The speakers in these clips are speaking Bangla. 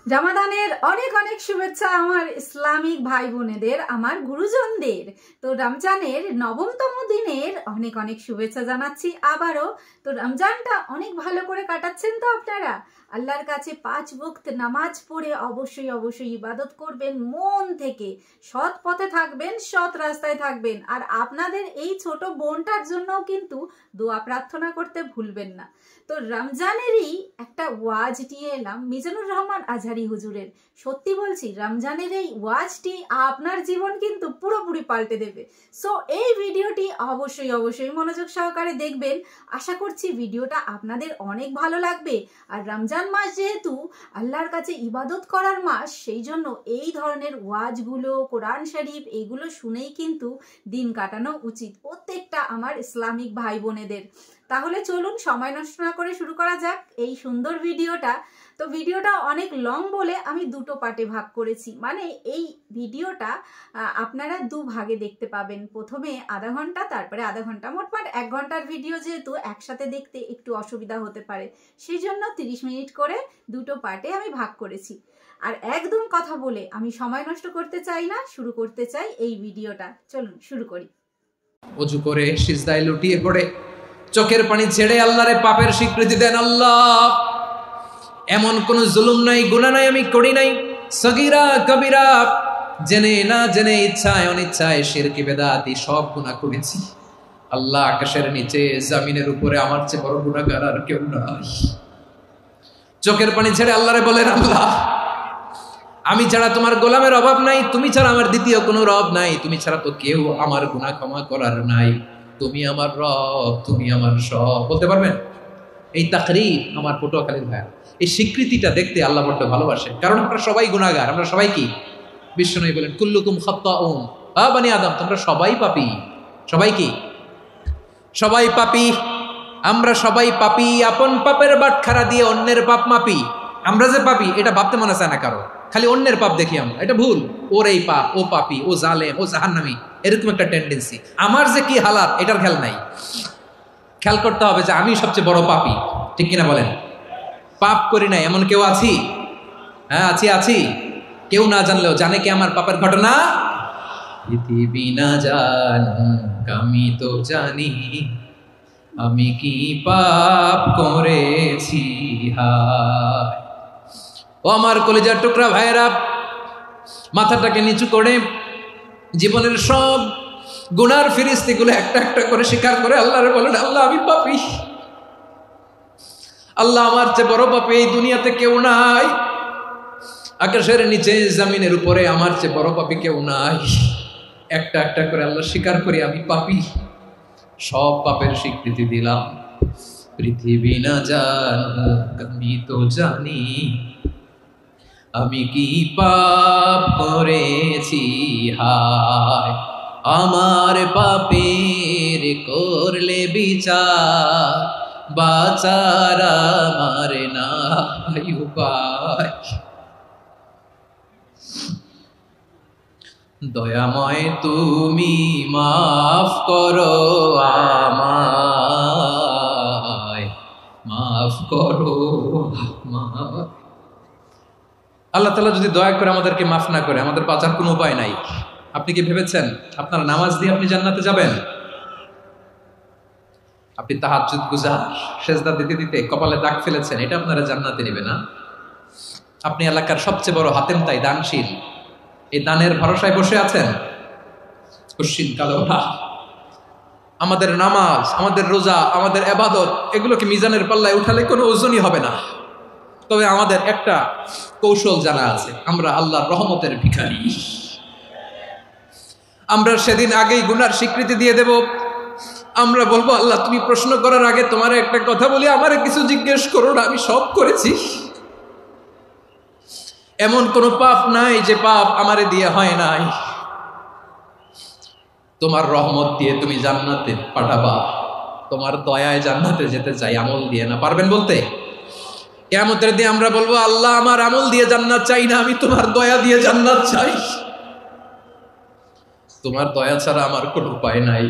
রমাদানের অনেক অনেক শুভেচ্ছা আমার ইসলামিক ভাই বোনেদের, আমার গুরুজনদের। তো রমজানের নবমতম দিনের অনেক অনেক শুভেচ্ছা জানাচ্ছি আবারও। তো রমজানটা অনেক ভালো করে কাটাচ্ছেন তো আপনারা? আল্লাহর কাছে 5 ওয়াক্ত নামাজ পড়ে অবশ্যই অবশ্যই ইবাদত করবেন, মন থেকে সৎ পথে থাকবেন, সৎ রাস্তায় থাকবেন। আর আপনাদের এই ছোট বোনটার জন্যও কিন্তু দোয়া প্রার্থনা করতে ভুলবেন না। তো রমজানেরই একটা ওয়াজ নিয়ে এলাম মিজানুর রহমান আজহারি হুজুরের। সত্যি বলছি, রমজানের এই ওয়াজটি আপনার জীবন কিন্তু পুরোপুরি পাল্টে দেবে। সো এই ভিডিওটি অবশ্যই অবশ্যই মনোযোগ সহকারে দেখবেন। আশা করছি ভিডিওটা আপনাদের অনেক ভালো লাগবে। আর রমজান মাস যেহেতু আল্লাহর কাছে ইবাদত করার মাস, সেই জন্য এই ধরনের ওয়াজগুলো, কোরআন শরীফ, এগুলো শুনেই কিন্তু দিন কাটানো উচিত প্রত্যেকটা আমার ইসলামিক ভাই বোনেদের। তাহলে চলুন সময় নষ্ট না করে শুরু করা যাক এই সুন্দর ভিডিওটা। তো ভিডিওটা অনেক লং বলে আমি দুটো পার্টে ভাগ করেছি, মানে এই ভিডিওটা আপনারা 2 ভাগে দেখতে পাবেন। প্রথমে আধা ঘন্টা, তারপরে আধা ঘন্টা, মোটমাট 1 ঘন্টার ভিডিও যেহেতু একসাথে দেখতে একটু অসুবিধা হতে পারে, সেই জন্য 30 মিনিট করে দুটো পার্টে আমি ভাগ করেছি। আর একদম কথা বলে আমি সময় নষ্ট করতে চাই না, শুরু করতে চাই এই ভিডিওটা। চলুন শুরু করি। ওযু করে সিজদায় লুটিয়ে পড়ে চোখের পানি ছেড়ে আল্লাহরে পাপের স্বীকৃতি দেন। আল্লাহ, এমন কোন জুলুম নাই, গুনাহ নাই আমি করি নাই, সগীরা কবিরা, জেনে না জেনে, ইচ্ছায় অনিচ্ছায়, শিরকি বেদাতি সব গুনাহ করেছি। আল্লাহ, আকাশের নিচে জমিনের উপরে আমার চেয়ে বড় গুনাহগার আর কেউ নাই। চোখের পানি ছেড়ে আল্লাহরে বলেন, আল্লাহ, আমি ছাড়া তোমার গোলামের অভাব নাই, তুমি ছাড়া আমার দ্বিতীয় কোনো রব নাই, তুমি ছাড়া তো কেউ আমার গুনাহ ক্ষমা করার নাই, তুমি আমার রব, তুমি আমার সব। বলতে পারবেন? এই তাকরীর আমার পটুয়াখালীর ভাই, এই স্বীকৃতিটা দেখতে আল্লাহ বড্ড ভালোবাসে, কারণ আমরা সবাই গুনাহগার। আমরা সবাই কি? বিশ্বনবী বলেন, কুল্লুকুম খাত্তাউন, বানি আদম, তোমরা সবাই পাপী। সবাই কি? সবাই পাপী। আমরা সবাই পাপী। আপন পাপের বাটখারা দিয়ে অন্যের পাপ মাপি। আমরা যে পাপী এটা ভাবতে মনে চায় না কারো, খালি অন্যের পাপ দেখি আমরা, এটা ভুল। ওর এই পাপ, ও পাপী, ও জালেম, ও জাহান্নামী, এরকম একটা টেন্ডেন্সি। আমার যে কি হালাত এটার খেয়াল নাই। খেয়াল করতে হবে যে আমি সবচেয়ে বড় পাপী, ঠিক কিনা বলেন? পাপ করি নাই এমন কেউ আছি? হ্যাঁ, আছি। কেউ না জানলেও জানে কি আমার পাপের ঘটনা? পৃথিবী না জানুক আমি তো জানি, আমি কি পাপ করেছি। হায় ও আমার কলিজার টুকরা ভাইয়েরা, মাথাটাকে নিচু করে জীবনের সব গুনার ফিরিস্তিগুলো একটা একটা করে স্বীকার করে আল্লাহরে বলেন, আল্লাহ, আমি পাপী। আল্লাহ, আমার চেয়ে বড় পাপী এই দুনিয়াতে কেউ নাই। আকাশের নিচে জমিনের উপরে আমার চেয়ে বড় পাপী কেউ নাই। একটা একটা করে আল্লাহ স্বীকার করি আমি পাপী। সব পাপের স্বীকৃতি দিলাম। পৃথিবী না জানুক আমি তো জানি, আমি কি পাপ করেছি। হায় আমার পাপের করলে বিচার, বাঁচার আমার নাই উপায়। দয়াময় তুমি মাফ করো আমায়, মাফ করো আমায়। আল্লাহ তাআলা যদি দয়া করে আমাদেরকে মাফ না করে, আমাদের বাঁচার কোনো উপায় নাই। আপনি কি ভেবেছেন আপনার নামাজ দিয়ে আপনি জান্নাতে যাবেন? আপনি তাহাজ্জুদ গুজার, সেজদা দিতে দিতে কপালে দাগ ফেলেছেন, এটা আপনারা জান্নাতে নেবে না। আপনি এলাকার সবচেয়ে বড় হাতেম তাই, দানশীল, এই দানের ভরসায় বসে আছেন। কশিন কালো ওঠা আমাদের নামাজ, আমাদের রোজা, আমাদের ইবাদত, এগুলোকে মিজানের পাল্লায় উঠালে কোনো ওজনই হবে না। তবে আমাদের একটা কৌশল জানা আছে, আমরা আল্লাহর রহমতের ভিখারি। আমরা সেদিন আগেই গুনার স্বীকৃতি দিয়ে দেব। আমরা বলবো, আল্লাহ, তুমি প্রশ্ন করার আগে তোমার একটা কথা বলি, আমারে কিছু জিজ্ঞেস করো না, আমি সব করেছি। এমন কোন পাপ নাই যে পাপ আমারে দিয়ে হয় নাই। তোমার রহমত দিয়ে তুমি জান্নাতে পাঠাবা, তোমার দয়ায় জান্নাতে যেতে চাই, আমল দিয়ে না। পারবেন বলতে? কিয়ামতের দিন আমরা বলবো, আল্লাহ, আমার আমল দিয়ে জান্নাত চাই না, আমি তোমার দয়া দিয়ে জান্নাত চাই। তোমার দয়া ছাড়া আমার কোনো উপায় নাই।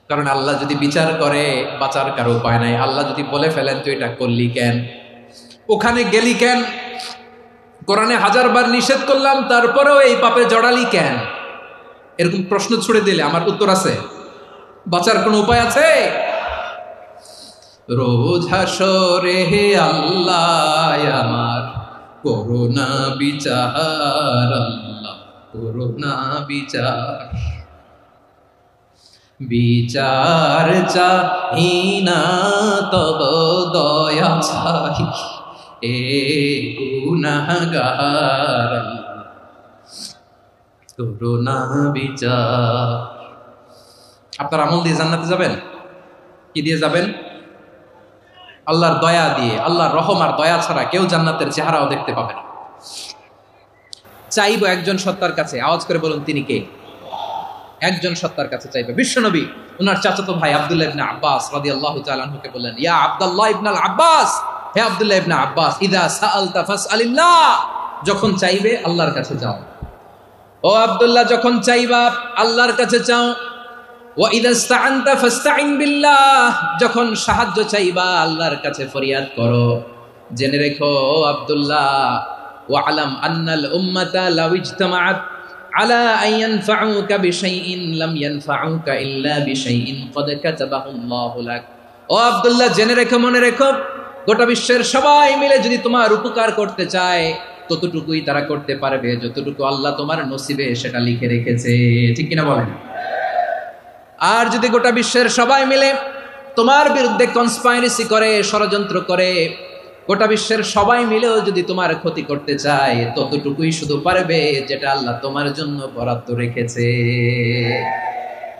কারণ আল্লাহ যদি বিচার করে, বাঁচার কারো উপায় নাই। আল্লাহ যদি বলে ফেলেন তুই এটা করলি কেন, ওখানে গেলি কেন, কোরআনে 1000 বার নিষেধ করলাম, তারপরেও এই পাপে জড়ালি কেন? এরকম প্রশ্ন ছুড়ে দিলে আমার উত্তর আছে? বাঁচার কোনো উপায় আছে? রোজ হাসরে হে আল্লাহ আমার করুণা বিচার, আল্লাহ করুণা বিচার, বিচার চাহি না তব দয়া চাই, এ গুনাহগার করুণা বিচার। আপনার আমল দিয়ে জান্নাতে যাবেন? কি দিয়ে যাবেন? আল্লাহর দয়া দিয়ে। আল্লাহর রহম আর দয়া ছাড়া কেউ জান্নাতের চেহারাও দেখতে পাবে না। চাইবো একজন সত্তার কাছে, আওয়াজ করে বলুন তিনি কে? একজন সত্তার কাছে চাইবে। বিশ্বনবী ওনার চাচাতো ভাই আব্দুল্লাহ ইবনে আব্বাস রাদিয়াল্লাহু তাআলা আনহুকে বললেন, ইয়া আব্দুল্লাহ ইবনে আব্বাস, হে আব্দুল্লাহ ইবনে আব্বাস, ইদা সাআলতা ফাসআলিল্লাহ, যখন চাইবে আল্লাহর কাছে যাও। ও আব্দুল্লাহ, যখন চাইবা আল্লাহর কাছে চাও। ওয়া ইদা ইসতাআনতা ফাসতাইন বিল্লাহ, যখন সাহায্য চাইবা আল্লাহর কাছে ফরিয়াদ করো। জেনে রেখো আব্দুল্লাহ, ওয়া আলাম আন্নাল উম্মাতা লাউ ইজতামাআত আলা আন ইয়ানফাউকা বিশাইইন লাম ইয়ানফাউকা ইল্লা বিশাইইন ক্বাদ কাতাবাহু আল্লাহু লাক। ও আব্দুল্লাহ, জেনে রেখো, মনে রেখো, গোটা বিশ্বের সবাই মিলে যদি তোমার উপকার করতে চায় ততটুকুই তারা করতে পারবে যতটুকু আল্লাহ তোমার নসিবে সেটা লিখে রেখেছে। ঠিক কিনা বলেন? আর যদি গোটা বিশ্বের সবাই মিলে তোমার বিরুদ্ধে কনস্পাইরেসি করে, ষড়যন্ত্র করে, গোটা বিশ্বের সবাই মিলেও যদি তোমার ক্ষতি করতে চায় ততটুকুই শুধু পারবে যেটা আল্লাহ তোমার জন্য বরাদ্দ রেখেছে।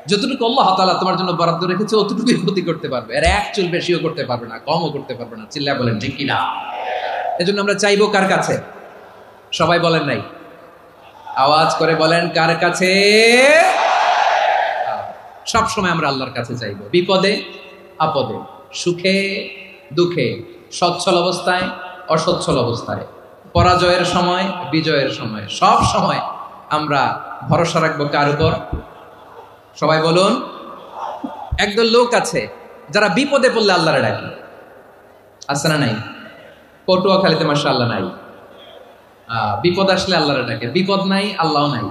যতটুকু আল্লাহ তাআলা তোমার জন্য বরাদ্দ রেখেছে অতটুকুই ক্ষতি করতে পারবে, আর এক চুল বেশিও করতে পারবে না, কমও করতে পারবে না। চিল্লায় বলেন ঠিক কিনা? এজন্য আমরা চাইবো কার কাছে? সবাই বলেন নাই, আওয়াজ করে বলেন কার কাছে? সব সময় আমরা আল্লাহর কাছে চাইবো, বিপদে আপদে, সুখে দুঃখে, সচ্ছল অবস্থায় অসচ্ছল অবস্থায়, পরাজয়ের সময় বিজয়ের সময়, সব সময় আমরা ভরসা রাখবো কার উপর? সবাই বলুন। একদল লোক আছে যারা বিপদে পড়লে আল্লাহরে ডাকে, আছে না নাই? পটুয়াখালীতে মাশাআল্লাহ নাই। বিপদ আসলে আল্লাহরে ডাকে, বিপদ নাই আল্লাহও নাই।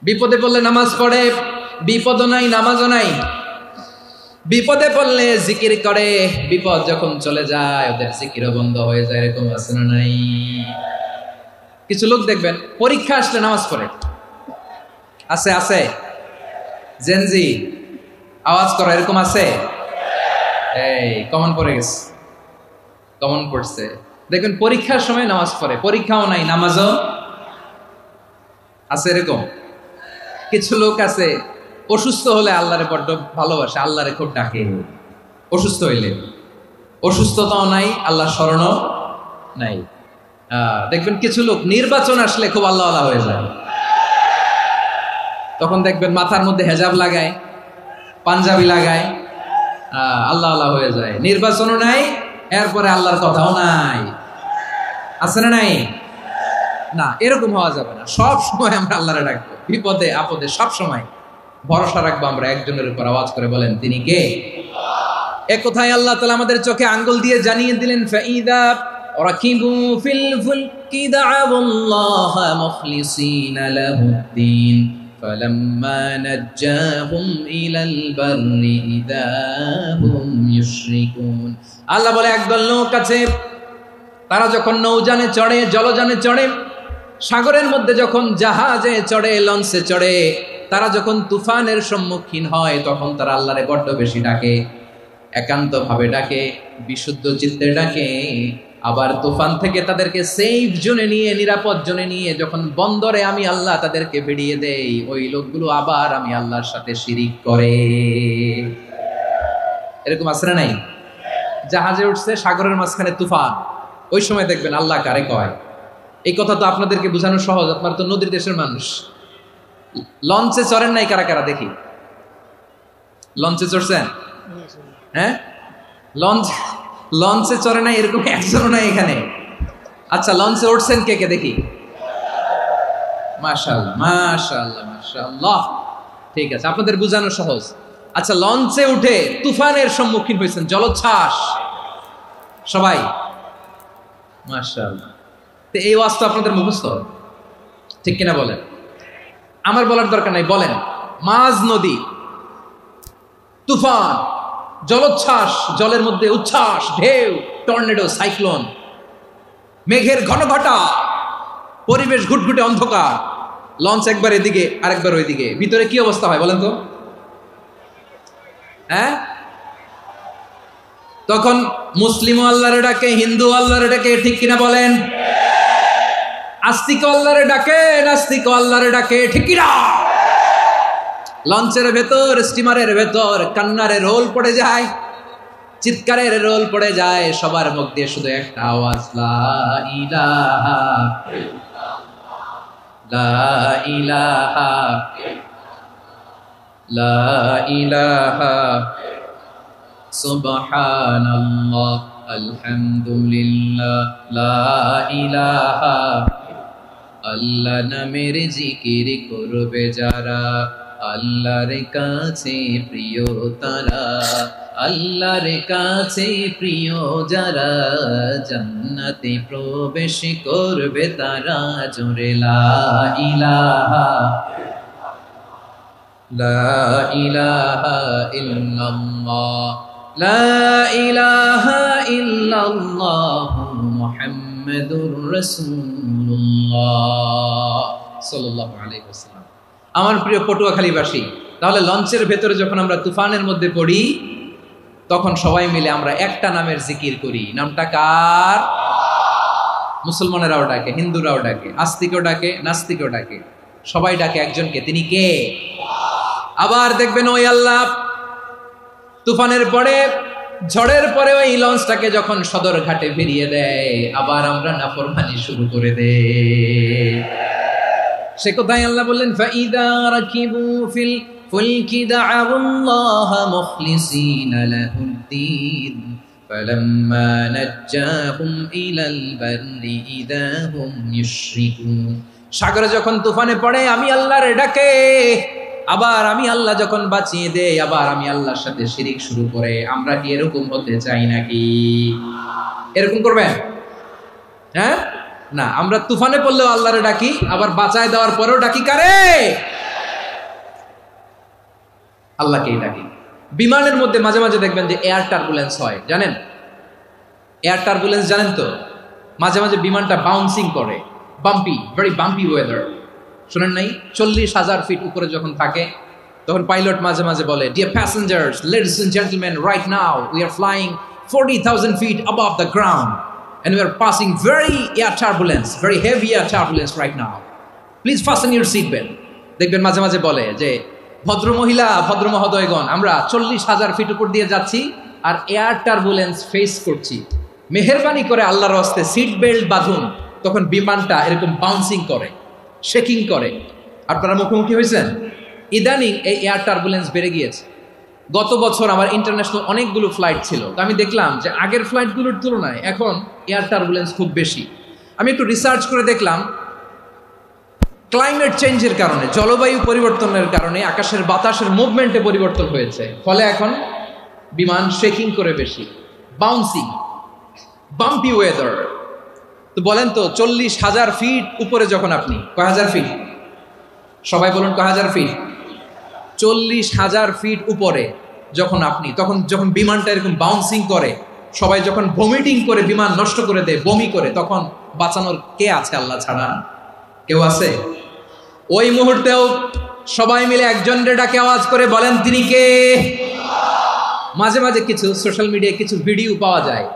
বিপদে পড়লে নামাজ পড়ে, বিপদও নাই নামাজও নাই। বিপদে পড়লে জিকির করে, বিপদ যখন চলে যায় ওদের জিকিরও বন্ধ হয়ে যায়। এরকম আছে না নাই? কিছু লোক দেখবেন পরীক্ষা আসলে নামাজ পড়ে। আছে আছে? জেনজি আওয়াজ করো, এরকম আছে? এই কমন পড়ে গেছে, কমন পড়ছে। দেখবেন পরীক্ষার সময় নামাজ পড়ে, পরীক্ষাও নাই নামাজও আছে। এরকম কিছু লোক আছে অসুস্থ হলে আল্লাহরে বড্ড ভালোবাসে, আল্লাহরে খুব ডাকে। অসুস্থ হইলে অসুস্থতাও নাই, আল্লাহ স্মরণও নাই। দেখবেন কিছু লোক নির্বাচন আসলে খুব আল্লাহওয়ালা হয়ে যায়। তখন দেখবেন মাথার মধ্যে হেজাব লাগায়, পাঞ্জাবি লাগায়, আল্লাহওয়ালা হয়ে যায়। নির্বাচনও নাই, এরপরে আল্লাহর কথাও নাই। আছে না নাই? না, এরকম হওয়া যাবে না। সব সময় আমরা আল্লাহরে ডাকবো, বিপদে আপদে সব সময় ভরসা রাখবো আমরা একজনের উপর। আওয়াজ করে বলেন তিনি কে? এ কথাই আল্লাহ তাআলা আমাদের চোখে আঙ্গুল দিয়ে জানিয়ে দিলেন, ফাইদা রাকিবু ফিল ফুলকি দা'আবুল্লাহা মুখলিসিনা লাহুদ্দিন ফালাম্মা নাজ্জাহুম ইলাল বাররি ইযা হুম ইউশরিকুন। আল্লাহ বলে একদল লোক আছে, তারা যখন নৌযানে চড়ে, জলযানে চড়ে, সাগরের মধ্যে যখন জাহাজে চড়ে, লঞ্চে চড়ে, তারা যখন তুফানের সম্মুখীন হয় তখন তারা আল্লাহরে বড্ড বেশি ডাকে, একান্ত ভাবে ডাকে, বিশুদ্ধ চিত্তে ডাকে। আবার তুফান থেকে তাদেরকে সেফ জোনে নিয়ে, নিরাপদ জোনে নিয়ে যখন বন্দরে আমি আল্লাহ তাদেরকে ভিড়িয়ে দেই, ওই লোকগুলো আবার আমি আল্লাহর সাথে শিরিক করে। এরকম আছে না নাই? জাহাজে উঠছে, সাগরের মাঝখানে তুফান, ওই সময় দেখবেন আল্লাহ কারে কয়। এই কথা তো আপনাদেরকে বোঝানো সহজ, আপনারা তো নদীর দেশের মানুষ। লঞ্চে চড়েন নাই কারা কারা? দেখি, লঞ্চে চড়ছেন? হ্যাঁ, লঞ্চে চড়ে নাই এরকম একজনও নাই এখানে। আচ্ছা, লঞ্চে উঠছেন কে কে? দেখি। মাশাআল্লাহ মাশাআল্লাহ মাশাআল্লাহ, ঠিক আছে, আপনাদের বোঝানো সহজ। আচ্ছা, লঞ্চে উঠে তুফানের সম্মুখীন হয়েছেন, জলোচ্ছ্বাস, সবাই? মাশাআল্লাহ। তো এই ওয়াজ তো আপনাদের মুখস্থ, ঠিক কিনা বলেন? আমার বলার দরকার নাই, বলেন। মাঝ নদী, তুফান, জলোচ্ছ্বাস, জলের মধ্যে উচ্ছ্বাস, ঢেউ, টর্নেডো, সাইক্লোন, মেঘের ঘনঘটা, পরিবেশ ঘুটঘুটে অন্ধকার, লঞ্চ একবার এদিকে আরেকবার ওইদিকে, ভিতরে কি অবস্থা হয় বলেন তো? হ্যাঁ, তখন মুসলিম আল্লাহরে ডাকে, হিন্দু আল্লাহরে ডাকে, ঠিক কিনা বলেন? আস্তিক আল্লাহরে ডাকে, নাস্তিক আল্লাহরে ডাকে, ঠিক কিনা? লঞ্চের ভেতর, স্টিমারের ভেতর কান্নারে রোল পড়ে যায়, চিৎকারের রোল পড়ে যায়, সবার মুখ দিয়ে শুধু একটা আওয়াজ, লা ইলাহা লা ইলাহা লা ইলাহা সুবহানাল্লাহ আলহামদুলিল্লাহ লা ইলাহা। আল্লাহ নামের জিকির করবে যারা, আল্লাহর কাছে প্রিয় তারা, আল্লাহর কাছে প্রিয় যারা, জান্নাতে প্রবেশ করবে তারা, জোরে লা ইলাহা লা ইলাহা ইল্লাল্লাহ লা ইলাহা ইল্লাল্লাহ মুহাম্মাদুর রাসূলুল্লাহ সাল্লাল্লাহু আলাইহি ওয়াসাল্লাম। আমার প্রিয় পটুয়াখালীবাসী, তাহলে লঞ্চের ভেতরে যখন আমরা তুফানের মধ্যে পড়ি, তখন সবাই মিলে আমরা একটা নামের জিকির করি। নামটা কার? মুসলমানেরাও ডাকে, হিন্দুরাও ডাকে, আস্তিকও ডাকে, নাস্তিকও ডাকে, সবাই ডাকে একজনকে, তিনি কে? আবার দেখবেন ওই আল্লাহ তুফানের পরে, ঝড়ের পরে ওই লঞ্চটাকে যখন সদর ঘাটে ফিরিয়ে দেয়, আবার আমরা নাফরমানি শুরু করে দেই। সে কোথায় আল্লাহ বললেন, ফাইদা রাকিবু ফিল ফুলকি দা'আউল্লাহা মুখলিসিনা লাহুদ্দীন ফালাম্মা নাজ্জাহুম ইলাল বাররি ইযা হুম ইউশরিকুন। সাগরে যখন তুফানে পড়ে আমি আল্লাহর ডাকে, আবার আমি আল্লাহ যখন বাঁচিয়ে দেই, আবার আমি আল্লাহর সাথে শিরিক শুরু করে। আমরা কি এরকম হতে চাই নাকি? এরকম করবেন? হ্যাঁ না, আমরা তুফানে পড়লেও আল্লাহরে ডাকি, আবার বাঁচায় দেওয়ার পরেও ডাকি কারে? আল্লাহকেই ডাকি। বিমানের মধ্যে মাঝে মাঝে দেখবেন যে এয়ার টার্বুলেন্স হয়, জানেন? এয়ার টার্বুলেন্স জানেন তো? মাঝে মাঝে বিমানটা বাউন্সিং করে, বাম্পি, ভেরি বাম্পি ওয়েদার। শুনেন নাই? 40,000 ফিট উপরে যখন থাকে, তখন পাইলট মাঝে মাঝে বলে, dear passengers, ladies and gentleman, right now we are flying 40,000 feet above the ground and we are passing very air turbulence, very heavy air turbulence right now. Please fasten your seat belt. দেখবেন মাঝে মাঝে বলে যে, ভদ্র মহিলা, ভদ্র মহোদয়গণ, আমরা 40,000 ফিট উপর দিয়ে যাচ্ছি আর এয়ার টার্বুলেন্স ফেস করছি, মেহেরবানি করে আল্লাহর রাস্তে সিট বেল্ট বাঁধুন। তখন বিমানটা এরকম বাউন্সিং করে, শেকিং করে। আপনারা মুখোমুখি হয়েছেন? ইদানিং এই এয়ার টার্বুলেন্স বেড়ে গিয়েছে। গত বছর আমার ইন্টারন্যাশনাল অনেকগুলো ফ্লাইট ছিল, তো আমি দেখলাম যে আগের ফ্লাইটগুলোর তুলনায় এখন এয়ার টার্বুলেন্স খুব বেশি। আমি একটু রিসার্চ করে দেখলাম, ক্লাইমেট চেঞ্জের কারণে, জলবায়ু পরিবর্তনের কারণে আকাশের বাতাসের মুভমেন্টে পরিবর্তন হয়েছে, ফলে এখন বিমান শেকিং করে বেশি, বাউন্সিং, বাম্পি ওয়েদার। তো বলেন তো, 40,000 ফিট উপরে যখন আপনি, কয় হাজার ফিট? সবাই বলুন কয় হাজার ফিট? 40,000 ফিট উপরে যখন আপনি, তখন যখন বিমানটা এরকম বাউন্সিং করে, সবাই যখন ভমিটিং করে বিমান নষ্ট করে দেয়, বমি করে, তখন বাঁচানোর কে আছে আল্লাহ ছাড়া? কেউ আছে? ওই মুহূর্তেও সবাই মিলে একজনের ডাকে আওয়াজ করে বলেন, তিনি কে? মাঝে মাঝে কিছু সোশ্যাল মিডিয়ায় কিছু ভিডিও পাওয়া যায়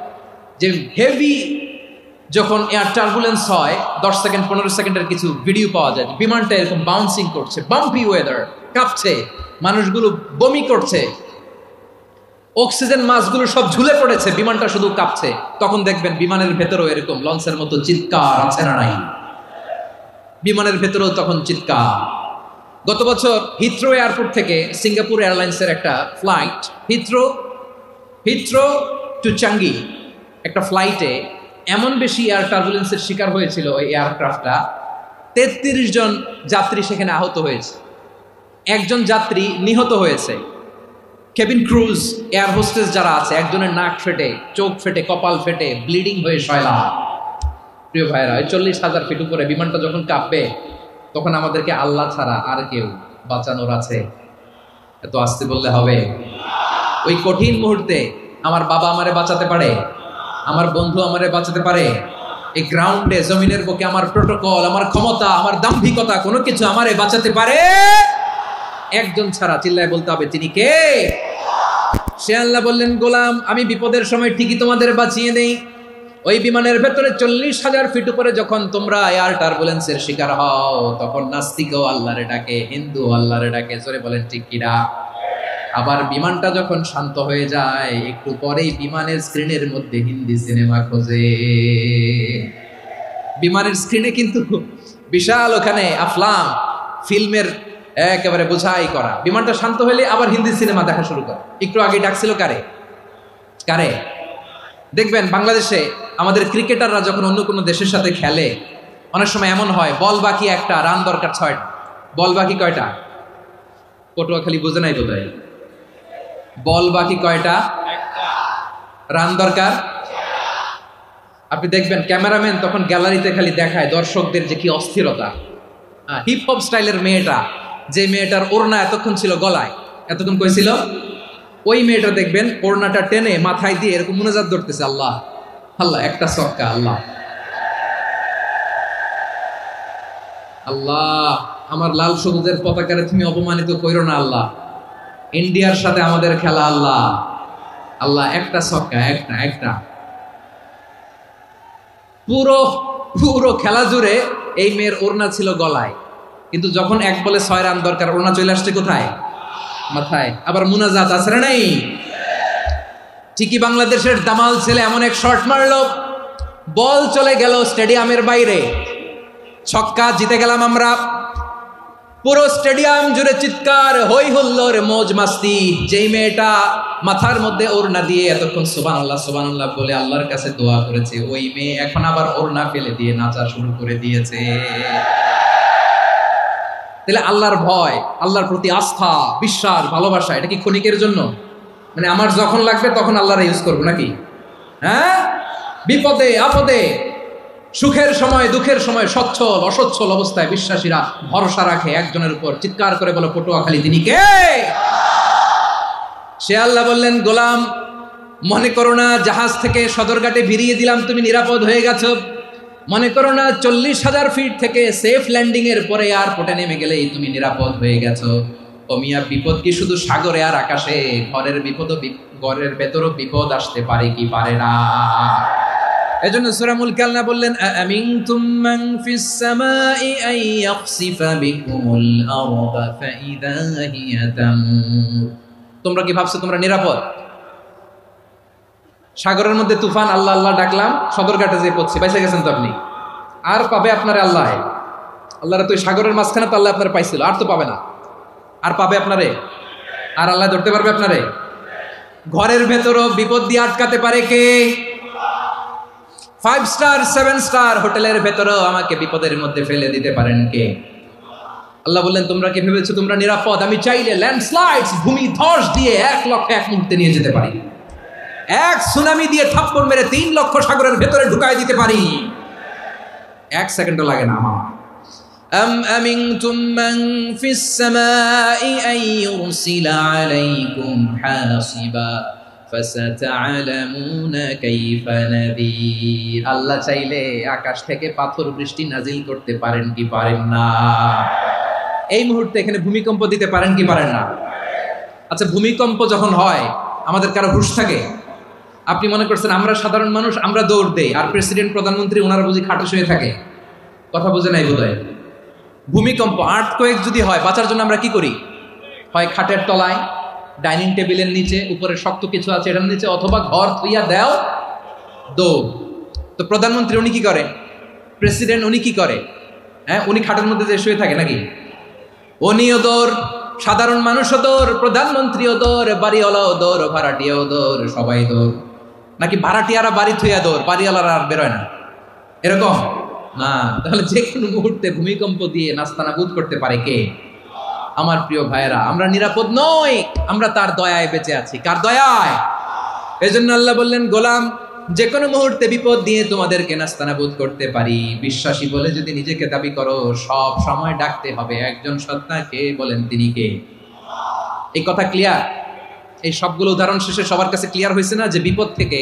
যে হেভি যখন এয়ার টার্বুলেন্স হয়, 10 সেকেন্ড 15 সেকেন্ডের কিছু ভিডিও পাওয়া যায়, বিমানটা এরকম বাউন্সিং করছে, বাম্পি ওয়েদার, কাঁপছে, মানুষগুলো বমি করছে, অক্সিজেন মাস্কগুলো সব ঝুলে পড়েছে, বিমানটা শুধু কাঁপছে। তখন দেখবেন বিমানের ভেতরেও এরকম লঞ্চের মতো চিৎকার আছে না নাই? বিমানের ভেতরেও তখন চিৎকার। গত বছর হিথ্রো এয়ারপোর্ট থেকে সিঙ্গাপুর এয়ারলাইন্সের একটা ফ্লাইট, হিথ্রো টু চাঙ্গি, একটা ফ্লাইটে এমন বেশি এয়ার টার্বুলেন্সের শিকার হয়েছিল ওই এয়ারক্রাফটটা, 33 জন যাত্রী সেখানে আহত হয়েছে, একজন যাত্রী নিহত হয়েছে। কেবিন ক্রুজ, এয়ার হোস্টেস যারা আছে, একজনের নাক ফেটে, চোখ ফেটে, কপাল ফেটে, ব্লিডিং হয়ে শয়লা। প্রিয় ভাইরা, 40,000 ফিট উপরে বিমানটা যখন কাঁপবে তখন আমাদেরকে আল্লাহ ছাড়া আর কেউ বাঁচানোর আছে? এত আস্তে বললে হবে? ওই কঠিন মুহূর্তে আমার বাবা আমারে বাঁচাতে পারে, আমার বন্ধু আমারে বাঁচাতে পারে। এই গ্রাউন্ডে, জমিনের বুকে আমার প্রোটোকল, আমার ক্ষমতা, আমার দাম্ভিকতা, কোনো কিছু আমারে বাঁচাতে পারে একজন ছাড়া। চিল্লায় বলতে হবে, তিনি কে? সে আল্লাহ বললেন, গোলাম আমি বিপদের সময় ঠিকই তোমাদের বাঁচিয়ে দেই। ওই বিমানের ভেতরে 40,000 ফিট উপরে যখন তোমরা এয়ার টার্বুলেন্সের শিকার হও, তখন নাস্তিকও আল্লাহরে ডাকে, হিন্দু আল্লাহরে ডাকে। জোরে বলেন ঠিক কিনা? আবার বিমানটা যখন শান্ত হয়ে যায়, একটু পরেই বিমানের স্ক্রিনের মধ্যে হিন্দি সিনেমা খোঁজে। বিমানের স্ক্রিনে কিন্তু বিশাল ওখানে আফলাম ফিল্মের একেবারে বোঝাই করা। বিমানটা শান্ত হলে আবার হিন্দি সিনেমা দেখা শুরু করে। একটু আগে ডাকছিল কারে? কারে? দেখবেন বাংলাদেশে আমাদের ক্রিকেটাররা যখন অন্য কোনো দেশের সাথে খেলে, অনেক সময় এমন হয় বল বাকি একটা, রান দরকার 6টা। বল বাকি কয়টা? পটুয়াখালী বুঝে নাই বোধ হয়। বল বাকি কয়টা? রান দরকার। আপনি দেখবেন ক্যামেরাম্যান তখন গ্যালারিতে খালি দেখায় দর্শকদের যে কি অস্থিরতা। হিপ হপ স্টাইলের মেয়েটা, যে মেয়েটার ওড়না এতক্ষণ ছিল গলায়, এতক্ষণ কই ছিল, ওই মেয়েটা দেখবেন ওড়নাটা টেনে মাথায় দিয়ে এরকম মুনাজাত ধরতেছে, আল্লাহ আল্লাহ, একটা ছক্কা, আল্লাহ আল্লাহ, আমার লাল সবুজের পতাকারে তুমি অপমানিত কইরো না আল্লাহ, ইন্ডিয়ার সাথে আমাদের খেলা, আল্লাহ আল্লাহ, একটা ছক্কা, একটা। পুরো পুরো খেলা জুড়ে এই মেয়ের ওড়না ছিল গলায়, কিন্তু যখন এক বলে 6 রান দরকার, ওড়না চলে আসছে কোথায়? মাথায়। আবার মুনাজাত আছে না নাই? ঠিকই বাংলাদেশের দামাল ছেলে এমন এক শট মারলো, বল চলে গেল স্টেডিয়ামের বাইরে, ছক্কা, জিতে গেলাম আমরা। পুরো স্টেডিয়াম জুড়ে চিৎকার, হই হুল্লোর, মৌজ মাস্তি। যেই মেয়েটা মাথার মধ্যে ওড়না দিয়ে এতক্ষণ সুবহানাল্লাহ সুবহানাল্লাহ বলে আল্লাহর কাছে দোয়া করেছে, ওই মেয়ে এখন আবার ওড়না ফেলে দিয়ে নাচা শুরু করে দিয়েছে। তাহলে আল্লাহর ভয়, আল্লাহর প্রতি আস্থা, বিশ্বাস, ভালোবাসা, এটা কি ক্ষণিকের জন্য? মানে আমার যখন লাগবে তখন আল্লাহর ইউজ করবো নাকি? হ্যাঁ, বিপদে আপদে, সুখের সময় দুঃখের সময়, সচ্ছল অসচ্ছল অবস্থায় বিশ্বাসীরা ভরসা রাখে একজনের উপর। চিৎকার করে বলো, পটুয়াখালী তিনি কে? সে আল্লাহ বললেন, গোলাম মনে করো না জাহাজ থেকে সদরঘাটে ভিড়িয়ে দিলাম, তুমি নিরাপদ হয়ে গেছো। মনে করো না 40,000 ফিট থেকে সেফ ল্যান্ডিং এর পরে এয়ারপোর্টে নেমে গেলেই তুমি নিরাপদ হয়ে গেছো। ও মিয়া, বিপদ কি শুধু সাগরে আর আকাশে? ঘরের বিপদ, ঘরের ভেতরও বিপদ আসতে পারে কি পারে না? এজন্য সূরা মুলক আল্লাহ বললেন, আমিনতুম মান ফিস সামাই আন ইয়াখসিফা বিকুমুল আরদা ফাইদা হিয়া তামুর। তোমরা কি ভাবছো তোমরা নিরাপদ? সাগরের মধ্যে তুফান, আল্লাহ আল্লাহ ডাকলাম, সদরঘাটে যে পড়ছে, বাইসে গেছেন তো আপনি। আর পাবে আপনারে আল্লাহ? আল্লাহরা তো সাগরের মাঝখানে তো আল্লাহ আপনার পাইছিল, আর তো পাবে না। আর পাবে আপনারে? আর আল্লাহ ধরতে পারবে আপনারে? ঘরের ভেতরও বিপদ দিয়ে আটকাতে পারে কে? 5 স্টার 7 স্টার হোটেলের ভেতরেও আমাকে বিপদের মধ্যে ফেলে দিতে পারেন কে? আল্লাহ বললেন, তোমরা কি ভেবেছো তোমরা নিরাপদ? আমি চাইলে ল্যান্ডস্লাইডস, ভূমি ধস দিয়ে 1 লক্ষ 1 মুহূর্তে নিয়ে যেতে পারি। এক সুনামি দিয়ে থাপ্পড় মেরে 3 লক্ষ সাগরের ভেতরে ঢুকাই দিতে পারি, 1 সেকেন্ডও লাগে না আমার। আম আমিনতুম মান ফিস সামাই আন ইউরসিলা আলাইকুম হাসিবা ফাসাতা'লামুনা কাইফা নাযীর। আল্লাহ চাইলে আকাশ থেকে পাথর বৃষ্টি নাজিল করতে পারেন কি পারেন না? এই মুহূর্তে এখানে ভূমিকম্প দিতে পারেন কি পারেন না? আচ্ছা, ভূমিকম্প যখন হয় আমাদের কারো হুঁশ থাকে? আপনি মনে করছেন আমরা সাধারণ মানুষ, আমরা দৌড় দেই, আর প্রেসিডেন্ট প্রধানমন্ত্রী ওনারা বুঝি খাটে শুয়ে থাকে? কথা বুঝে নাই বোধহয়। ভূমিকম্প, আর্থকোয়েক যদি হয়, বাঁচার জন্য আমরা কি করি? হয় খাটের তলায়, ডাইনিং টেবিলের নিচে, উপরে শক্ত কিছু আছে এটার নিচে, অথবা ঘর থুইয়া দেও দৌড়। তো প্রধানমন্ত্রী উনি কি করে? প্রেসিডেন্ট উনি কি করে? হ্যাঁ, উনি খাটের মধ্যে যে শুয়ে থাকে নাকি? উনিও দৌড়, সাধারণ মানুষও দৌড়, প্রধানমন্ত্রীও দৌড়, বাড়িওয়ালাও দৌড়, ভাড়াটিয়াও দৌড়, সবাই দৌড়। নাকি ভাড়াটিয়ারা বাড়ি থুইয়া দৌড়, বাড়িওয়ালারা আর বেরোয় না? এরকম না। তাহলে যে কোনো মুহূর্তে ভূমিকম্প দিয়ে নাস্তানাবুদ করতে পারে কে? আমার প্রিয় ভাইয়েরা, আমরা নিরাপদ নই, আমরা তার দয়ায় বেঁচে আছি। কার দয়ায়? এজন্য আল্লাহ বললেন, গোলাম যে কোনো মুহূর্তে বিপদ দিয়ে তোমাদেরকে নাস্তানাবুদ করতে পারি। বিশ্বাসী বলে যদি নিজেকে দাবি করো, সব সময় ডাকতে হবে একজন সত্তাকে। বলেন তিনি কে? এই কথা ক্লিয়ার? এই সবগুলো উদাহরণ শেষে সবার কাছে ক্লিয়ার হয়েছে না যে বিপদ থেকে,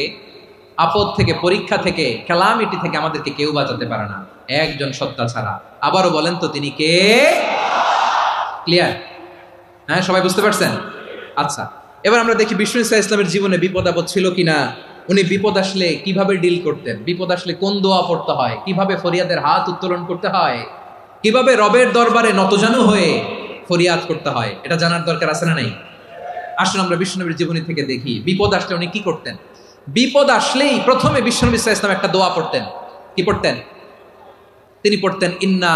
আপদ থেকে, পরীক্ষা থেকে, ক্যালামিটি থেকে আমাদেরকে কেউ বাঁচাতে পারে না একজন সত্তা ছাড়া। আবারও বলেন তো তিনি কে? ক্লিয়ার? হ্যাঁ, সবাই বুঝতে পারছেন? আচ্ছা, এবার আমরা দেখি বিষ্ণু ইসা ইসলামের জীবনে বিপদ আপদ ছিল কিনা। উনি বিপদ আসলে কিভাবে ডিল করতেন, বিপদ আসলে কোন দোয়া পড়তে হয়, কিভাবে ফরিয়াদের হাত উত্তোলন করতে হয়, কিভাবে রবের দরবারে নতজানু হয়ে ফরিয়াদ করতে হয়, এটা জানার দরকার আছে না নাই? আসলে আমরা বিষ্ণুনবীর জীবনী থেকে দেখি বিপদ আসলে উনি কি করতেন। বিপদ আসলেই প্রথমে বিষ্ণুনবী সাল্লাল্লাহু আলাইহি ওয়াসাল্লাম একটা দোয়া পড়তেন। কি পড়তেন? তিনি পড়তেন ইন্না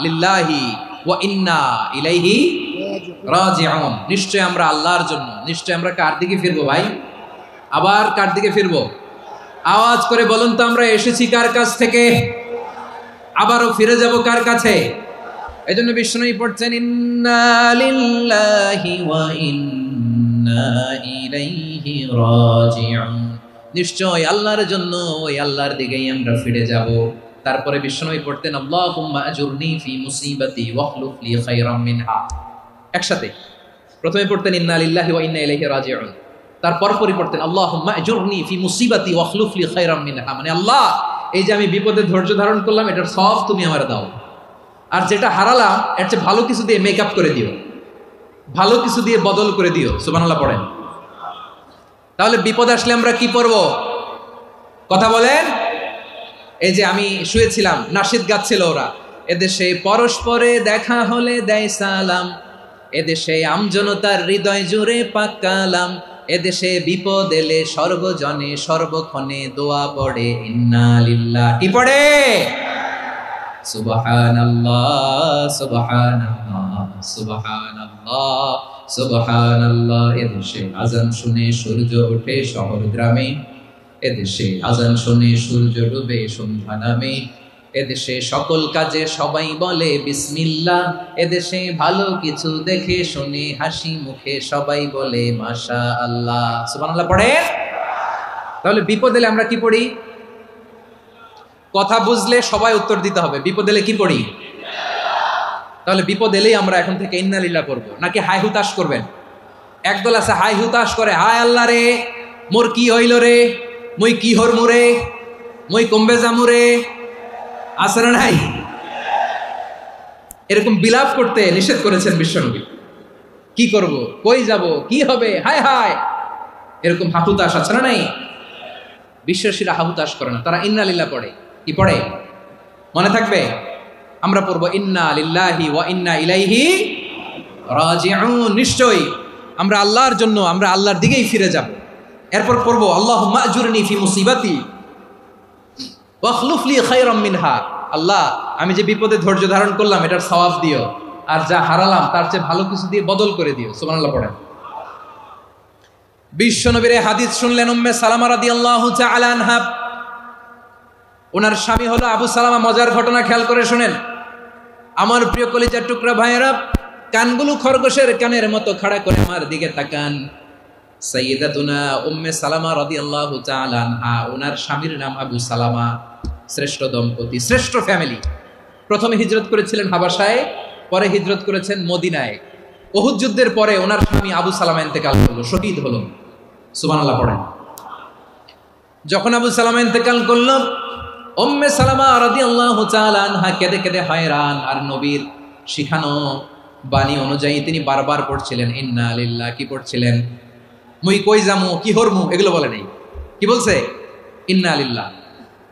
লিল্লাহি ওয়া ইন্না ইলাইহি রাজিউন। নিশ্চয় আমরা আল্লাহর জন্য, নিশ্চয় আমরা কার দিকে ফিরবো ভাই? আবার কার দিকে ফিরবো? আওয়াজ করে বলুন তো, আমরা এসেছি কার কাছ থেকে, আবারও ফিরে যাব কার কাছে? এই জন্য বিষ্ণুই পড়ছেন ইন্না লিল্লাহি ওয়া ইন্না ইলাইহি রাজিউন। নিশ্চয় আল্লাহর জন্য, ওই আল্লাহর দিকেই আমরা ফিরে যাব। তারপরে বিষ্ণুই পড়তেন আল্লাহুম্মা আজুরনি ফি মুসিবাতি ওয়াখলুফ লি খায়রাম মিনহা। একসাথে প্রথমে পড়তেন ইন্না লিল্লাহি ওয়া ইন্না ইলাইহি রাজিউন, তারপর পড়তেন আল্লাহুম্মা আজুরনি ফি মুসিবাতি ওয়াখলুফ লি খায়রাম মিনহা। মানে আল্লাহ, এই যে আমি বিপদে ধৈর্য ধারণ করলাম, এটার সব তুমি আমার দাও, আর যেটা হারালাম এর চেয়ে ভালো কিছু দিয়ে মেকআপ করে দিও, ভালো কিছু দিয়ে বদল করে দিও। সুবহানাল্লাহ পড়েন। তাহলে বিপদ আসলে আমরা কি পড়ব? কথা বলেন। এই যে আমি শুয়েছিলাম, নাশিদ গাচ্ছিল ওরা, এদেশে পরস্পরে দেখা হলে দেয় সালাম, এদেশে আমজনতার হৃদয় জুড়ে পাকালাম, এদেশে বিপদ এলে সর্বজনে সর্বক্ষণে দোয়া পড়ে ইন্না লিল্লাহ। কি পড়ে? সুবহানাল্লাহ সুবহানাল্লাহ সুবহানাল্লাহ সুবহানাল্লাহ। এদেশে আজান শুনে সূর্য ওঠে শহর গ্রামে, এদেশে আজান শুনে সূর্য ডুবে সন্ধ্যা নামে, এদেশে সকল কাজে সবাই বলে বিসমিল্লাহ, এদেশে ভালো কিছু দেখে শুনে হাসি মুখে সবাই বলে মাশাআল্লাহ। সুবহানাল্লাহ পড়ে। তাহলে বিপদ এলে আমরা কি পড়ি? কথা বুঝলে সবাই উত্তর দিতে হবে। বিপদ এলে কি পড়ি? তাহলে বিপদ এলেই আমরা এখন থেকে ইন্না লিল্লাহ পড়বো, নাকি হাই হুতাশ করবেন? একদল আছে হাই হুতাশ করে, হায় আল্লাহ রে মোর কি হইল রে, মুই কি হর মুরে, মুই কমবে জামুরে। আছে না নাই? এরকম বিলাপ করতে নিষেধ করেছেন বিশ্বনবী। কি করব, কই যাব, কি হবে, হায় হায়, এরকম হাহুতাশ আছে না নাই? বিশ্বাসীরা হাহুতাশ করে না, তারা ইন্না লিল্লাহ পড়ে। কি পড়ে মনে থাকবে? আমরা পড়বো ইন্না লিল্লাহি ওয়া ইন্না ইলাইহি রাজিউন। নিশ্চয়ই আমরা আল্লাহর জন্য, আমরা আল্লাহর দিকেই ফিরে যাব। এরপর পড়বো আল্লাহুম্মা আজুরনি ফি মুসিবাতি ওয়াখলুফ লি খায়রাম মিনহা। আল্লাহ, আমি যে বিপদে ধৈর্য ধারণ করলাম এটার সওয়াব দিও, আর যা হারালাম তার চেয়ে ভালো কিছু দিয়ে বদল করে দিও। সুবহানাল্লাহ পড়েন। বিশ্বনবীর হাদিস শুনলেন উম্মে সালামা রাদিয়াল্লাহু তাআলা আনহা। ওনার স্বামী হলো আবু সালামা। মজার ঘটনা খেয়াল করে শুনেন আমার প্রিয় কলিজার টুকরা ভাইয়েরা। কানগুলো খরগোশের কানের মতো খাড়া করে আমার দিকে তাকান। সাইয়্যিদাতুনা উম্মে সালামা রাদিয়াল্লাহু তাআলা আনহা, ওনার স্বামীর নাম আবু সালামা। শ্রেষ্ঠ দম্পতি, শ্রেষ্ঠ ফ্যামিলি। প্রথমে হিজরত করেছিলেন হাবাসায়, পরে হিজরত করেছেন মদিনায়। উহুদ যুদ্ধের পরে ওনার স্বামী আবু সালামা ইন্তেকাল করলো, শহীদ হলো। সুবহানাল্লাহ পড়েন। যখন আবু সালামা ইন্তেকাল করলো, উম্মে সালামা রাদিয়াল্লাহু তাআলা আনহা কেঁদে কেঁদে হয়রান। আর নবীর শিখানো বাণী অনুযায়ী তিনি বারবার পড়ছিলেন ইন্না লিল্লাহ। কি পড়ছিলেন? মুই কই যামু, কি হরমু, এগুলো বলে নেই। কি বলছে? ইন্না লিল্লাহ।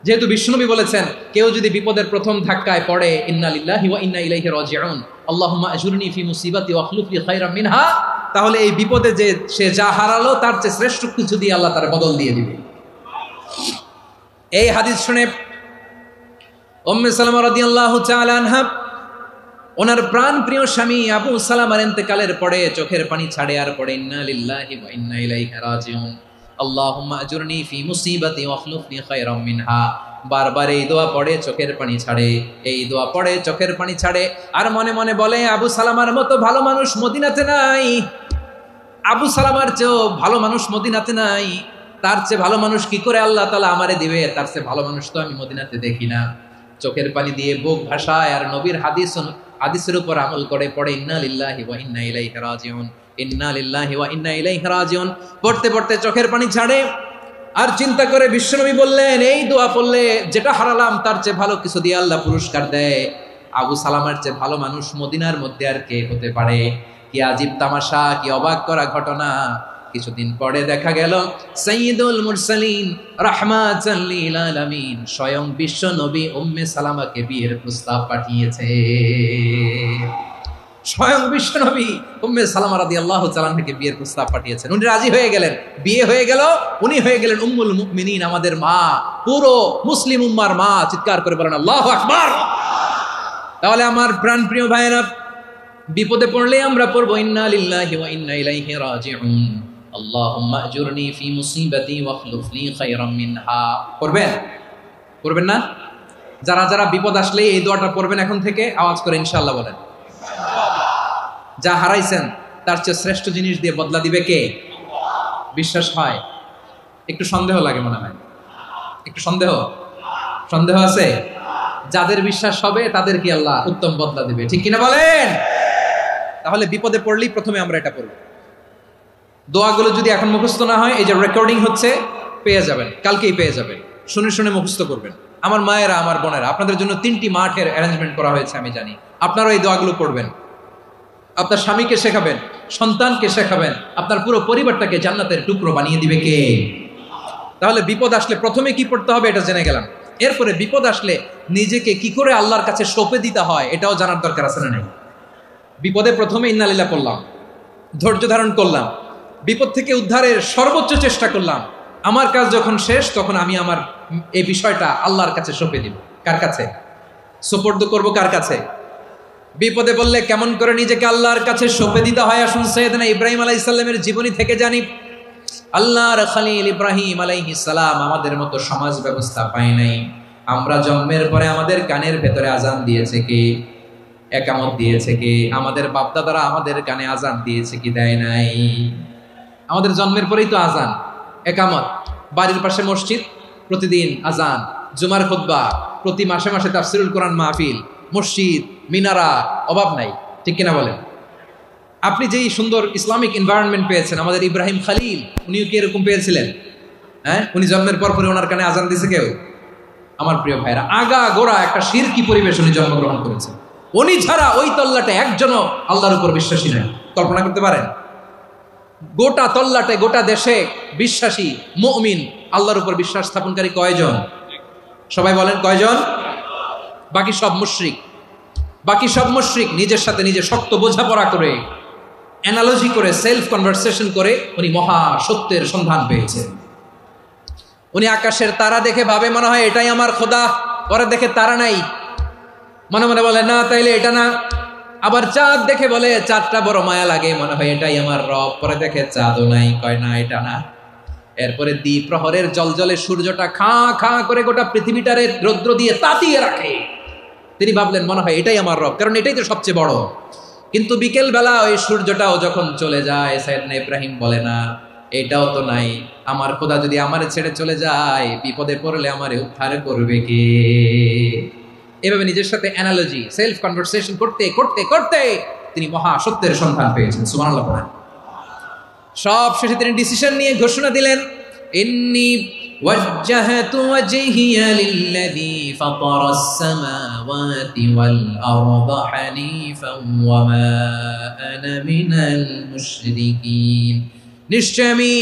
যেহেতু বিশ্বনবী বলেছেন কেউ যদি বিপদের প্রথম ধাক্কায় পড়ে ইন্না লিল্লাহি ওয়া ইন্না ইলাইহি রাজিউন, আল্লাহুম্মা আজুরনি ফি মুসিবাতি ওয়াখলুফ লি খায়রাম মিনহা, তাহলে এই বিপদে যে সে যা হারালো তার চেয়ে শ্রেষ্ঠ কিছু দিয়ে আল্লাহ তার বদল দিয়ে দিবে। এই হাদিস শুনে উম্মে সালামা রাদিয়াল্লাহু তাআলা আনহা ওনার প্রাণ প্রিয় স্বামী আবু সালামার ইন্তেকালের পরে চোখের পানি ছাড়ে আর পড়ে ইন্না লিল্লাহি ওয়া ইন্না ইলাইহি রাজিউন, আল্লাহুম্মা আজুরনি ফি মুসিবাতি ওয়াখলুফনি খায়রাম মিনহা। বারবার এই দোয়া পড়ে চোখের পানি ছাড়ে, এই দোয়া পড়ে চোখের পানি ছাড়ে, আর মনে মনে বলে আবু সালামার মতো ভালো মানুষ মদিনাতে নাই, আবু সালামার চেয়েও ভালো মানুষ মদিনাতে নাই। তার চেয়ে ভালো মানুষ কি করে আল্লাহ তাআলা আমারে দিবে, তার চেয়ে ভালো মানুষ তো আমি মদিনাতে দেখি না। চোখের পানি দিয়ে বুক ভাসায় আর নবীর হাদিসের উপর আমল করে পড়ে ইন্না লিল্লাহি ওয়া ইন্না ইলাইহি রাজিউন, ইন্না লিল্লাহি ওয়া ইন্না ইলাইহি রাজিউন। পড়তে পড়তে চোখের পানি ছাড়ে আর চিন্তা করে বিশ্বনবী বললেন, এই দোয়া পড়লে যেটা হারালাম তার চেয়ে ভালো কিছু দিয়ে আল্লাহ পুরস্কার দেয়। আবু সালামার চেয়ে ভালো মানুষ মদিনার মধ্যে আর কে হতে পারে? কি আজীব তামাশা, কি অবাক করা ঘটনা। কিছুদিন পরে দেখা গেল সাইয়্যিদুল মুরসালিন রাহমাতাল লিল আলামিন স্বয়ং বিশ্ব নবী উম্মে সালামাকে বিয়ের প্রস্তাব পাঠিয়েছে। স্বয়ং বিশ্ব নবী উম্মে সালামা রাদিয়াল্লাহু তাআলা থেকে বিয়ের প্রস্তাব পাঠিয়েছেন। উনি রাজি হয়ে গেলেন, বিয়ে হয়ে গেল, উনি হয়ে গেলেন উম্মুল মুমিনিন, আমাদের মা, পুরো মুসলিম উম্মার মা। চিৎকার করে বলেন আল্লাহু আকবার। তাহলে আমার প্রাণপ্রিয় ভাইয়েরা, বিপদে পড়লে আমরা পড়বো ইন্না লিল্লাহি ওয়া ইন্না ইলাইহি রাজিউন, আল্লাহুম্মা আজুরনি ফি মুসিবাতি ওয়াখলুফ লি খায়রাম মিনহা। পড়বেন? পড়বেন না? যারা যারা বিপদ আসলে এই দোয়াটা পড়বেন এখন থেকে, আওয়াজ করে ইনশাআল্লাহ বলেন। যা হারাইছেন তার চেয়ে শ্রেষ্ঠ জিনিস দিয়ে বদলা দিবে কে? বিশ্বাস হয়? একটু সন্দেহ লাগে মনে হয়, একটু সন্দেহ আছে? যাদের বিশ্বাস হবে তাদের কি আল্লাহ উত্তম বদলা দিবে, ঠিক কিনা বলেন? তাহলে বিপদে পড়লেই প্রথমে আমরা এটা পড়ব। দোয়াগুলো যদি এখন মুখস্থ না হয়, এই যে রেকর্ডিং হচ্ছে, পেয়ে যাবেন, কালকেই পেয়ে যাবেন। শুনে শুনে মুখস্থ করবেন। আমার মায়েরা, আমার বোনেরা, আপনাদের জন্য 3টি মাঠের অ্যারেঞ্জমেন্ট করা হয়েছে, আমি জানি। আপনারাও এই দোয়াগুলো পড়বেন, আপনার স্বামীকে শেখাবেন, সন্তানকে শেখাবেন, আপনার পুরো পরিবারটাকে জান্নাতের টুকরো বানিয়ে দিবে কে? তাহলে বিপদ আসলে প্রথমে কি পড়তে হবে এটা জেনে গেলাম। এরপরে বিপদ আসলে নিজেকে কি করে আল্লাহর কাছে সঁপে দিতে হয় এটাও জানার দরকার আছে না নাই? বিপদে প্রথমে ইন্না লিল্লাহ পড়লাম, ধৈর্য ধারণ করলাম, বিপদ থেকে উদ্ধারের সর্বোচ্চ চেষ্টা করলাম। আমার কাজ যখন শেষ, তখন আমি আমার এই বিষয়টা আল্লাহর কাছে সঁপে দিব। কার কাছে সুপর্দ করব? কার কাছে? বিপদে বললে কেমন করে নিজেকে আল্লাহর কাছে সঁপে দিতে হয়, আসুন সাইয়েদনা ইব্রাহিম আলাইহিস সালামের জীবনী থেকে জানি। আল্লাহর খলিল ইব্রাহিম আলাইহিস সালাম আমাদের মতো সমাজ ব্যবস্থা পায় নাই। আমরা জন্মের পরে আমাদের কানের ভেতরে আজান দিয়েছে কে? একামত দিয়েছে কে? আমাদের বাপদাদারা আমাদের কানে আজান দিয়েছে কি দেয় নাই? আমাদের জন্মের পরেই তো আজান, একামত, বাড়ির পাশে মসজিদ, প্রতিদিন আজান, জুমার খুতবা, প্রতি মাসে মাসে তাফসিরুল কোরআন মাহফিল, মসজিদ, মিনারা, অভাব নাই, ঠিক কিনা বলেন? আপনি যেই সুন্দর ইসলামিক এনভায়রনমেন্ট পেয়েছেন, আমাদের ইব্রাহিম খলিল উনিও কি এরকম পেয়েছিলেন? হ্যাঁ, উনি জন্মের পর পরে ওনার কানে আজান দিয়েছে কেউ? আমার প্রিয় ভাইরা, আগা গোড়া একটা শিরকি পরিবেশ উনি জন্মগ্রহণ করেছেন। উনি ছাড়া ওই তল্লাটে একজনও আল্লাহর উপর বিশ্বাসী নয়। কল্পনা করতে পারেন? গোটা তল্লাটে, গোটা দেশে বিশ্বাসী মুমিন, আল্লাহর উপর বিশ্বাস স্থাপনকারী কয়জন? সবাই বলেন কয়জন? বাকি সব মুশরিক। বাকি সব মুশরিক নিজের সাথে নিজে শক্ত বোঝাপড়া করে, অ্যানালজি করে, সেলফ কনভারসেশন করে উনি মহা সত্যের সন্ধান পেয়েছেন। উনি আকাশের তারা দেখে ভাবে মনে হয় এটাই আমার খোদা, পরে দেখে তারা নাই, মনে মনে বলে না তাইলে এটা না। আবার চাঁদ দেখে বলে চাঁদটা বড় মায়া লাগে, মনে হয় এটাই আমার রব, পরে দেখে চাঁদও নাই, কয় না এটা না। এরপরে দ্বি প্রহরের জলজলে সূর্যটা খাঁ খাঁ করে গোটা পৃথিবীটারে রৌদ্র দিয়ে তাতিয়ে রাখে। তিনি ভাবলেন মনে হয় এটাই আমার রব, কারণ এটাই তো সবচেয়ে বড়। কিন্তু বিকেল বেলা ওই সূর্যটাও যখন চলে যায়, সাইয়েদনা ইব্রাহিম বলে না এটাও তো নাই, আমার খোদা যদি আমারে ছেড়ে চলে যায়, বিপদে পড়লে আমারে উদ্ধার করবে কে? এভাবে নিজের সাথে অ্যানালজি, সেলফ কনভারসেশন করতে করতে করতে তিনি মহা সত্যের সন্ধান পেয়েছেন। সুবহানাল্লাহ পড়েন। সব শেষে তিনি ডিসিশন নিয়ে ঘোষণা দিলেন, ইন্নী ওয়াজ্জাহতু ওয়াজহিয়া লিল্লাযী ফাতারাস সামাওয়াতি ওয়াল আরদা হানিফান ওয়া মা আনা মিনাল মুশরিকিন। নিশ্চয় আমি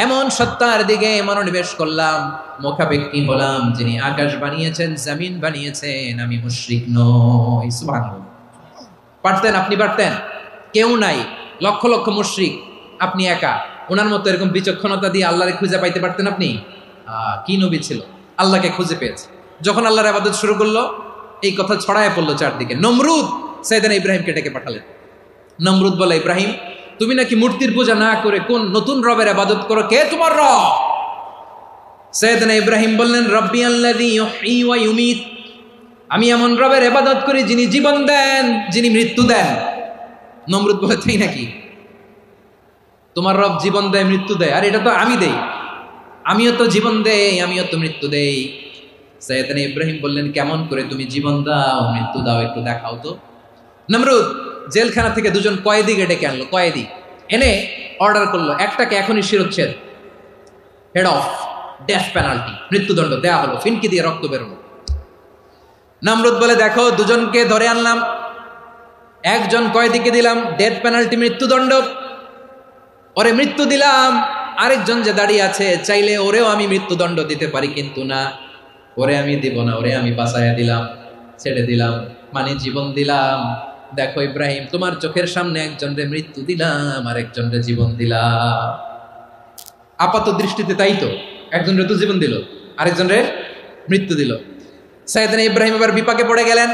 এমন সত্তার দিকে মনোনিবেশ করলাম, মুখাপেক্ষী হলাম, যিনি আকাশ বানিয়েছেন, জমিন বানিয়েছেন, আমি মুশরিক নই। সুবহানাল্লাহ। পারতেন? আপনি পারতেন? কেউ নাই, লক্ষ লক্ষ মুশরিক, আপনি একা। ওনার মতো এরকম বিচক্ষণতা দিয়ে আল্লাহরে খুঁজে পাইতে পারতেন আপনি? কি নবী ছিল, আল্লাহকে খুঁজে পেয়েছে। যখন আল্লাহর ইবাদত শুরু করলো, এই কথা ছড়ায় পড়লো চারদিকে। নমরুদ সাইয়েদনা ইব্রাহিমকে ডেকে পাঠালেন। নমরুদ বলে, ইব্রাহিম তুমি নাকি মূর্তির পূজা না করে কোন নতুন রবের ইবাদত করো, কে তোমার রব? সাইয়েদনা ইব্রাহিম বললেন, রব্বি আল্লাযী ইউহয়ী ওয়া ইউমীত, আমি এমন রবের ইবাদত করি যিনি জীবন দেন, যিনি মৃত্যু দেন। নমরুদ বলে, তাই নাকি? তোমার রব জীবন দেয়, মৃত্যু দেয়, আর এটা তো আমি দেই। আমিও তো জীবন দেই, আমিও তো মৃত্যু দেই। সাইয়েদনা ইব্রাহিম বললেন, কেমন করে তুমি জীবন দাও মৃত্যু দাও একটু দেখাও তো। নমরুদ জেলখানা থেকে দুজন কয়েদিকে ডেকে আনলো, কয়েদি এনে অর্ডার করলো একটাকে এখনই শিরোচ্ছেদ, হেড অফ ডেথ পেনাল্টি, মৃত্যুদণ্ড দেয়া হলো, ফিনকি দিয়ে রক্ত বেরোলো। নমরুদ বলে, দেখো দুজনকে ধরে আনলাম, একজন কয়েদিকে দিলাম ডেথ পেনাল্টি, মৃত্যুদণ্ড, ওরে মৃত্যু দিলাম। আরেকজন যে দাঁড়িয়ে আছে, চাইলে ওরেও আমি মৃত্যুদণ্ড দিতে পারি, কিন্তু না, ওরে আমি দিব না, ওরে আমি বাঁচাইয়া দিলাম, ছেড়ে দিলাম, মানে জীবন দিলাম। দেখো ইব্রাহিম, তোমার চোখের সামনে একজনরে মৃত্যু দিলাম, আরেকজনরে জীবন দিলাম। আপাত দৃষ্টিতে তাই তো, একজনরে তো জীবন দিল, আরেকজনরে মৃত্যু দিল। সাইয়েদনা ইব্রাহিম এবার বিপাকে পড়ে গেলেন।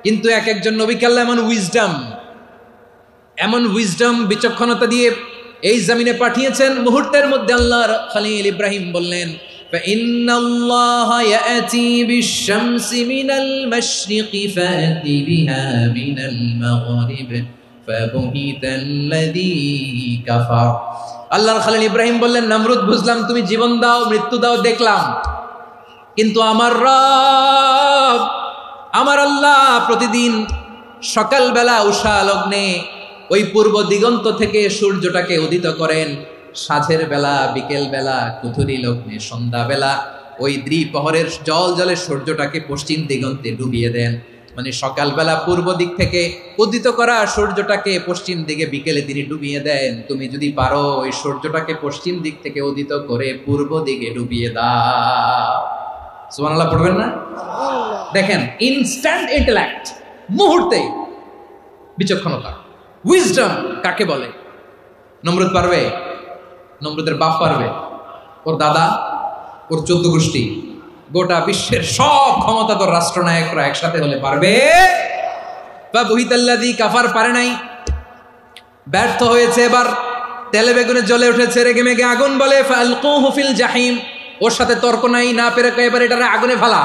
কিন্তু এক একজন নবীকে আল্লাহ এমন উইজডম বিচক্ষণতা দিয়ে এই জমিনে পাঠিয়েছেন, মুহূর্তের মধ্যে আল্লাহর খলিল ইব্রাহিম বললেন, ফাইন্নাল্লাহা ইয়াতি বিশ-শামসি মিনাল মাশরিকি ফাতি বিহা মিনাল মাগরিব ফাবুহিতাল্লাযী কাফার। আল্লাহর খলিল ইব্রাহিম বললেন, নমরুদ বুঝলাম তুমি জীবন দাও মৃত্যু দাও দেখলাম, কিন্তু আমার রব, আমার আল্লাহ প্রতিদিন সকালবেলা উষা লগ্নে ওই পূর্ব দিগন্ত থেকে সূর্যটাকে উদিত করেন, সাঁঝের বেলা, বিকেল বেলা, কুথুরি লগ্নে, সন্ধ্যা বেলা ওই দ্বিপ্রহরের জলে সূর্যটাকে পশ্চিম দিগন্তে ডুবিয়ে দেন। মানে সকালবেলা পূর্ব দিক থেকে উদিত করা সূর্যটাকে পশ্চিম দিকে বিকেলে তিনি ডুবিয়ে দেন। তুমি যদি পারো ওই সূর্যটাকে পশ্চিম দিক থেকে উদিত করে পূর্ব দিকে ডুবিয়ে দাও। সুবহানাল্লাহ পড়বেন না? দেখেন, ইনস্ট্যান্ট ইন্টেলেক্ট, মুহূর্তে বিচক্ষণতা, উইজডম কাকে বলে? নমরুদ পারবে? নমরুদের বাপ পারবে? ওর দাদা, ওর 14 গোষ্ঠী, গোটা বিশ্বের সব ক্ষমতাধর রাষ্ট্রনায়করা একসাথে হলে পারবে? ফাবুহিতাল্লাযী কাফার পারে নাই, ব্যর্থ হয়েছে। এবার তেলে বেগুনে জ্বলে উঠেছে, রেগে মেগে আগুন বলে, ফালকুহু ফিল জাহিম। ওর সাথে তর্ক নাই, না পেরে এবার এটারে আগুনে ফেলা।